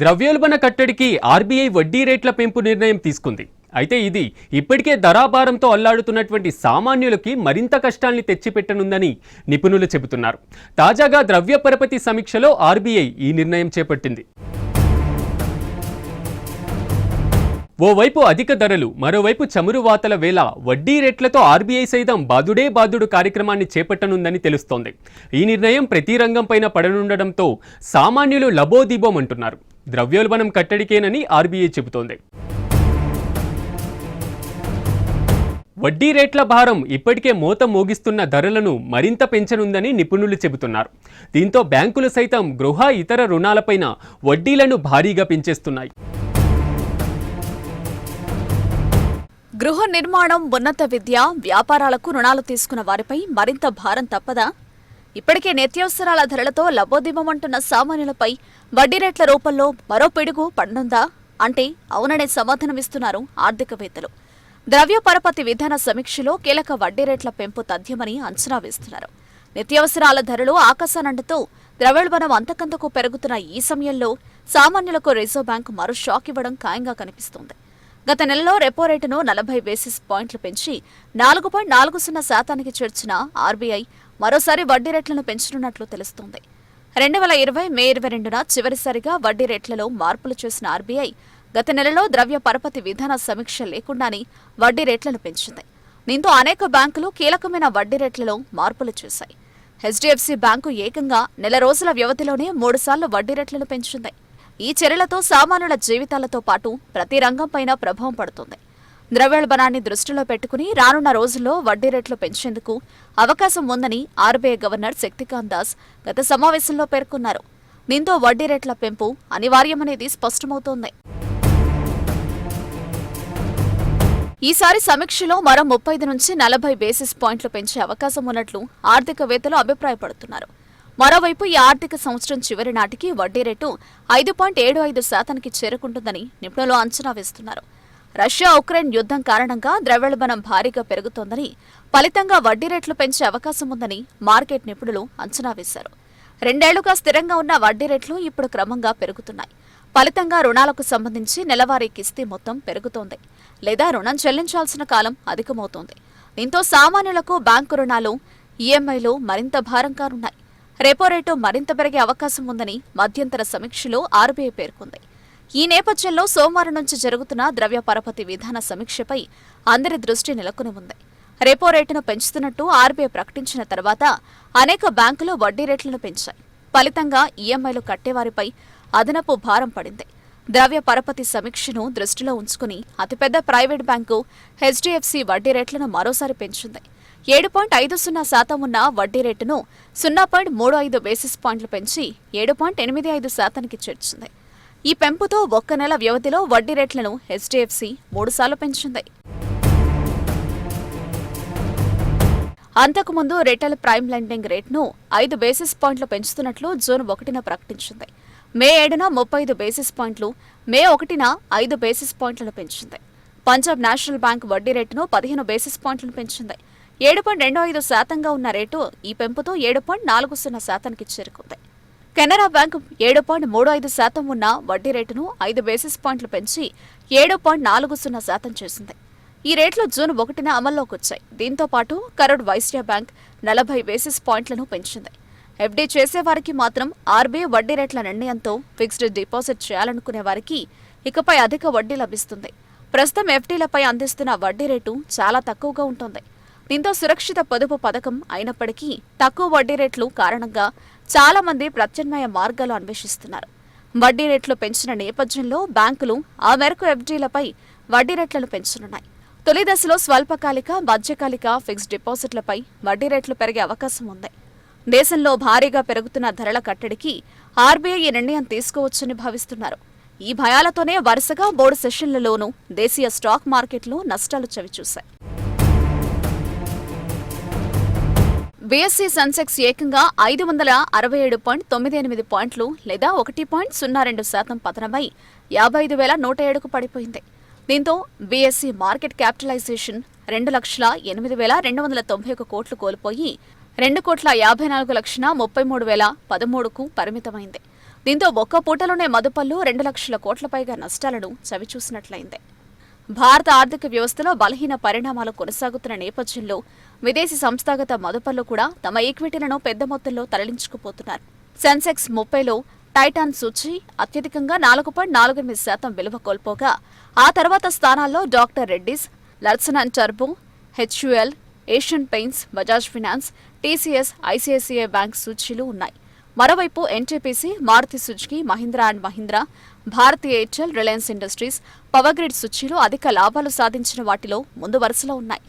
ద్రవ్యోల్బణ కట్టడికి ఆర్బీఐ వడ్డీ రేట్ల పెంపు నిర్ణయం తీసుకుంది. అయితే ఇది ఇప్పటికే ధరాభారంతో అల్లాడుతున్నటువంటి సామాన్యులకి మరింత కష్టాల్ని తెచ్చిపెట్టనుందని నిపుణులు చెబుతున్నారు. తాజాగా ద్రవ్య పరపతి సమీక్షలో ఆర్బీఐ ఈ నిర్ణయం చేపట్టింది. ఓవైపు అధిక ధరలు, మరోవైపు చమురు వాతల వేళ వడ్డీ రేట్లతో ఆర్బీఐ సైతం బాదుడే బాదుడు కార్యక్రమాన్ని చేపట్టనుందని తెలుస్తోంది. ఈ నిర్ణయం ప్రతి రంగంపైన పడనుండడంతో సామాన్యులు లబోదిబోమంటున్నారు. ద్రవ్యోల్బణం కట్టడికేనని ఆర్బీఐ చెబుతోంది. వడ్డీ రేట్ల భారం ఇప్పటికే మోత మోగిస్తున్న ధరలను మరింత పెంచనుందని నిపుణులు చెబుతున్నారు. దీంతో బ్యాంకులు సైతం గృహ ఇతర రుణాలపైన వడ్డీలను భారీగా పెంచేస్తున్నాయి. గృహ నిర్మాణం, ఉన్నత విద్య, వ్యాపారాలకు రుణాలు తీసుకున్న వారిపై మరింత భారం తప్పదా? ఇప్పటికే నిత్యావసరాల ధరలతో లబోదిబమంటున్న సామాన్యులపై వడ్డీ రేట్ల రూపంలో మరో పిడుగు పడనుందా అంటే అవుననే సమాధానమిస్తున్నారు ఆర్థికవేత్తలు. ద్రవ్య పరపతి విధాన సమీక్షలో కీలక వడ్డీ రేట్ల పెంపు తథ్యమని అంచనా వేస్తున్నారు. నిత్యావసరాల ధరలు ఆకాశానంటుతూ ద్రవ్యోల్బణం అంతకంతకు పెరుగుతున్న ఈ సమయంలో సామాన్యులకు రిజర్వ్ బ్యాంకు మరో షాక్ ఇవ్వడం ఖాయంగా కనిపిస్తోంది. గత నెలలో రెపో రేటును 40 బేసిస్ పాయింట్లు పెంచి 4.40% చేర్చిన ఆర్బీఐ మరోసారి వడ్డీ రేట్లను పెంచనున్నట్లు తెలుస్తోంది. 2020 మే 22న చివరిసారిగా వడ్డీ రేట్లలో మార్పులు చేసిన ఆర్బీఐ గత నెలలో ద్రవ్య పరపతి విధాన సమీక్ష లేకుండానే వడ్డీ రేట్లను పెంచింది. దీంతో అనేక బ్యాంకులు కీలకమైన వడ్డీ రేట్లలో మార్పులు చేశాయి. హెచ్డీఎఫ్సీ బ్యాంకు ఏకంగా నెల రోజుల వ్యవధిలోనే 3 సార్లు వడ్డీ రేట్లను పెంచింది. ఈ చర్యలతో సామాన్యుల జీవితాలతో పాటు ప్రతి రంగంపైన ప్రభావం పడుతుంది. ద్రవ్యోల్బణాన్ని దృష్టిలో పెట్టుకుని రానున్న రోజుల్లో వడ్డీ రేట్లు పెంచేందుకు అవకాశం ఉందని ఆర్బీఐ గవర్నర్ శక్తికాంత్ దాస్ గత సమావేశంలో పేర్కొన్నారు. దీంతో వడ్డీ రేట్ల పెంపు అనివార్యమనేది స్పష్టమవుతోంది. ఈసారి సమీక్షలో మరో 35 నుంచి 40 బేసిస్ పాయింట్లు పెంచే అవకాశం ఉన్నట్లు ఆర్థికవేత్తలు అభిప్రాయపడుతున్నారు. మరోవైపు ఈ ఆర్థిక సంవత్సరం చివరి నాటికి వడ్డీ రేటు 5.75%కి చేరుకుంటుందని నిపుణులు అంచనా వేస్తున్నారు. రష్యా ఉక్రెయిన్ యుద్ధం కారణంగా ద్రవ్యోల్బణం భారీగా పెరుగుతోందని, ఫలితంగా వడ్డీ రేట్లు పెంచే అవకాశం ఉందని మార్కెట్ నిపుణులు అంచనా వేశారు. 2 ఏళ్లుగా స్థిరంగా ఉన్న వడ్డీ రేట్లు ఇప్పుడు క్రమంగా పెరుగుతున్నాయి. ఫలితంగా రుణాలకు సంబంధించి నెలవారీ కిస్తీ మొత్తం పెరుగుతోంది, లేదా రుణం చెల్లించాల్సిన కాలం అధికమవుతోంది. దీంతో సామాన్యులకు బ్యాంకు రుణాలు, ఈఎంఐలు మరింత భారం కానున్నాయి. రెపో రేటు మరింత పెరిగే అవకాశం ఉందని మధ్యంతర సమీక్షలో ఆర్బీఐ పేర్కొంది. ఈ నేపథ్యంలో సోమవారం నుంచి జరుగుతున్న ద్రవ్య పరపతి విధాన సమీక్షపై అందరి దృష్టి నెలకొని ఉంది. రెపో రేటును పెంచుతున్నట్టు ఆర్బీఐ ప్రకటించిన తర్వాత అనేక బ్యాంకులు వడ్డీ రేట్లను పెంచాయి. ఫలితంగా ఈఎంఐలు కట్టేవారిపై అదనపు భారం పడింది. ద్రవ్య పరపతి సమీక్షను దృష్టిలో ఉంచుకుని అతిపెద్ద ప్రైవేట్ బ్యాంకు హెచ్డీఎఫ్సీ వడ్డీ రేట్లను మరోసారి పెంచింది. 7.50% ఉన్న వడ్డీ రేటును 0.35 బేసిస్ పాయింట్లు పెంచి 7.85%కి చేర్చింది. ఈ పెంపుతో ఒక్క నెల వ్యవధిలో వడ్డీ రేట్లను హెచ్డీఎఫ్సీ 3 సార్లు పెంచింది. అంతకుముందు రిటైల్ ప్రైమ్ లెండింగ్ రేట్ను 5 బేసిస్ పాయింట్లు పెంచుతున్నట్లు జూన్ 1న ప్రకటించింది. మే 7న 35 బేసిస్ పాయింట్లు, మే 1న 5 బేసిస్ పాయింట్లను పెంచింది. పంజాబ్ నేషనల్ బ్యాంక్ వడ్డీ రేటును 15 బేసిస్ పాయింట్లను పెంచింది. 7.25%గా ఉన్న రేటు ఈ పెంపుతో 7.40%కి చేరుకుంది. కెనరా బ్యాంక్ 7.35% ఉన్న వడ్డీ రేటును 5 బేసిస్ పాయింట్లు పెంచి 7.40% చేసింది. ఈ రేట్లు జూన్ 1న అమల్లోకి వచ్చాయి. దీంతో పాటు కరూర్ వైశ్య బ్యాంక్ 40 బేసిస్ పాయింట్లను పెంచింది. ఎఫ్డీ చేసేవారికి మాత్రం ఆర్బీఐ వడ్డీ రేట్ల నిర్ణయంతో ఫిక్స్డ్ డిపాజిట్ చేయాలనుకునే వారికి ఇకపై అధిక వడ్డీ లభిస్తుంది. ప్రస్తుతం ఎఫ్డీలపై అందిస్తున్న వడ్డీ రేటు చాలా తక్కువగా ఉంటుంది. దీంతో సురక్షిత పొదుపు పథకం అయినప్పటికీ తక్కువ వడ్డీ రేట్లు కారణంగా చాలా మంది ప్రత్యామ్నాయ మార్గాలు అన్వేషిస్తున్నారు. వడ్డీ రేట్లు పెంచిన నేపథ్యంలో బ్యాంకులు ఆ మేరకు ఎఫ్డీలపై వడ్డీ రేట్లను పెంచనున్నాయి. తొలి దశలో స్వల్పకాలిక, మధ్యకాలిక ఫిక్స్డ్ డిపాజిట్లపై వడ్డీ రేట్లు పెరిగే అవకాశం ఉంది. దేశంలో భారీగా పెరుగుతున్న ధరల కట్టడికి ఆర్బీఐ ఈ నిర్ణయం తీసుకోవచ్చని భావిస్తున్నారు. ఈ భయాలతోనే వరుసగా 3 సెషన్లలోనూ దేశీయ స్టాక్ మార్కెట్లు నష్టాలు చవిచూశాయి. బీఎస్సీ సెన్సెక్స్ ఏకంగా 567.98 పాయింట్లు లేదా 1.02% పతనమై 55,107కు పడిపోయింది. దీంతో బీఎస్సీ మార్కెట్ క్యాపిటలైజేషన్ 2,08,291 కోట్లు కోల్పోయి 2,54,33,013కు పరిమితమైంది. దీంతో ఒక్క పూటలోనే మదుపర్లు 2 లక్షల కోట్ల పైగా నష్టాలను చవిచూసినట్లయింది. భారత ఆర్థిక వ్యవస్థలో బలహీన పరిణామాలు కొనసాగుతున్న నేపథ్యంలో విదేశీ సంస్థాగత మదుపర్లు కూడా తమ ఈక్విటీలను పెద్ద మొత్తంలో తరలించుకుపోతున్నారు. సెన్సెక్స్ 30లో టైటాన్ సూచీ అత్యధికంగా 4.48% విలువ కోల్పోగా ఆ తర్వాత స్థానాల్లో డాక్టర్ రెడ్డీస్, లర్సన్ అండ్ టర్బో, HUL, Asian Paints, Bajaj finance, TCS, ICICI bank సూచీలు ఉన్నాయి. మరోవైపు NTPC, Maruti Suzuki, Mahindra and Mahindra, Bharti Airtel, Reliance Industries, power grid సూచీలు అధిక లాభాలు సాధించిన వాటిలో ముందు వరుసలో ఉన్నాయి.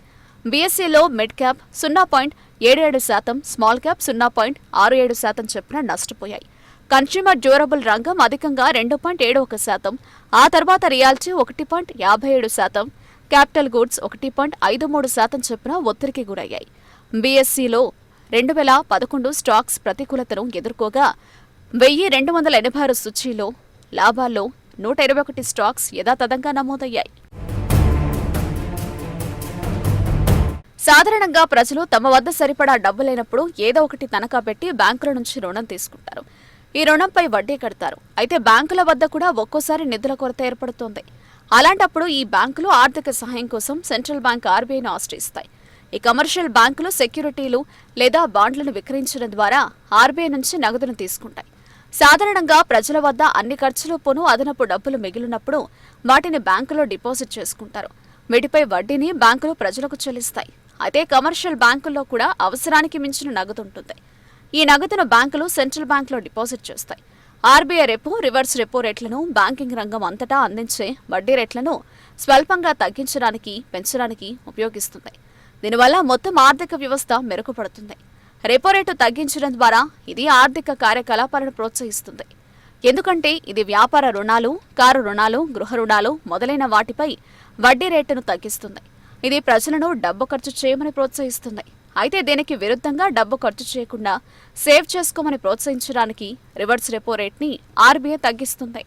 బీఎస్సీలో మిడ్ క్యాప్ 0.77%, స్మాల్ క్యాప్ 0.67% చొప్పున నష్టపోయాయి. కన్స్యూమర్ డ్యూరబుల్ రంగం అధికంగా 2.71%, ఆ తర్వాత రియాలిటీ 1.57%, క్యాపిటల్ గూడ్స్ 1.53% చొప్పున ఒత్తిడికి గురయ్యాయి. బీఎస్సీలో 2011 స్టాక్స్ ప్రతికూలతను ఎదుర్కోగా 1286 సూచీలో లాభాల్లో 121 స్టాక్స్ యథాతథంగా నమోదయ్యాయి. సాధారణంగా ప్రజలు తమ వద్ద సరిపడా డబ్బు లేనప్పుడు ఏదో ఒకటి తనఖా పెట్టి బ్యాంకుల నుంచి రుణం తీసుకుంటారు. ఈ రుణంపై వడ్డీ కడతారు. అయితే బ్యాంకుల వద్ద కూడా ఒక్కోసారి నిధుల కొరత ఏర్పడుతోంది. అలాంటప్పుడు ఈ బ్యాంకులు ఆర్థిక సహాయం కోసం సెంట్రల్ బ్యాంక్ ఆర్బీఐను ఆశ్రయిస్తాయి. ఈ కమర్షియల్ బ్యాంకులు సెక్యూరిటీలు లేదా బాండ్లను విక్రయించడం ద్వారా ఆర్బీఐ నుంచి నగదును తీసుకుంటాయి. సాధారణంగా ప్రజల వద్ద అన్ని ఖర్చులు పోను అదనపు డబ్బులు మిగిలినప్పుడు వాటిని బ్యాంకులో డిపాజిట్ చేసుకుంటారు. వీటిపై వడ్డీని బ్యాంకులు ప్రజలకు చెల్లిస్తాయి. అయితే కమర్షియల్ బ్యాంకుల్లో కూడా అవసరానికి మించిన నగదు ఉంటుంది. ఈ నగదును బ్యాంకులు సెంట్రల్ బ్యాంకులో డిపాజిట్ చేస్తాయి. ఆర్బీఐ రెపో, రివర్స్ రెపో రేట్లను బ్యాంకింగ్ రంగం అంతటా అందించే వడ్డీ రేట్లను స్వల్పంగా తగ్గించడానికి, పెంచడానికి ఉపయోగిస్తుంది. దీనివల్ల మొత్తం ఆర్థిక వ్యవస్థ మెరుగుపడుతుంది. రెపో రేటు తగ్గించడం ద్వారా ఇది ఆర్థిక కార్యకలాపాలను ప్రోత్సహిస్తుంది. ఎందుకంటే ఇది వ్యాపార రుణాలు, కారు రుణాలు, గృహ రుణాలు మొదలైన వాటిపై వడ్డీ రేటును తగ్గిస్తుంది. ఇది ప్రజలను డబ్బు ఖర్చు చేయమని ప్రోత్సహిస్తుంది. అయితే దీనికి విరుద్ధంగా డబ్బు ఖర్చు చేయకుండా సేవ్ చేసుకోమని ప్రోత్సహించడానికి రివర్స్ రెపో రేట్ని ఆర్బీఐ తగ్గిస్తుంది.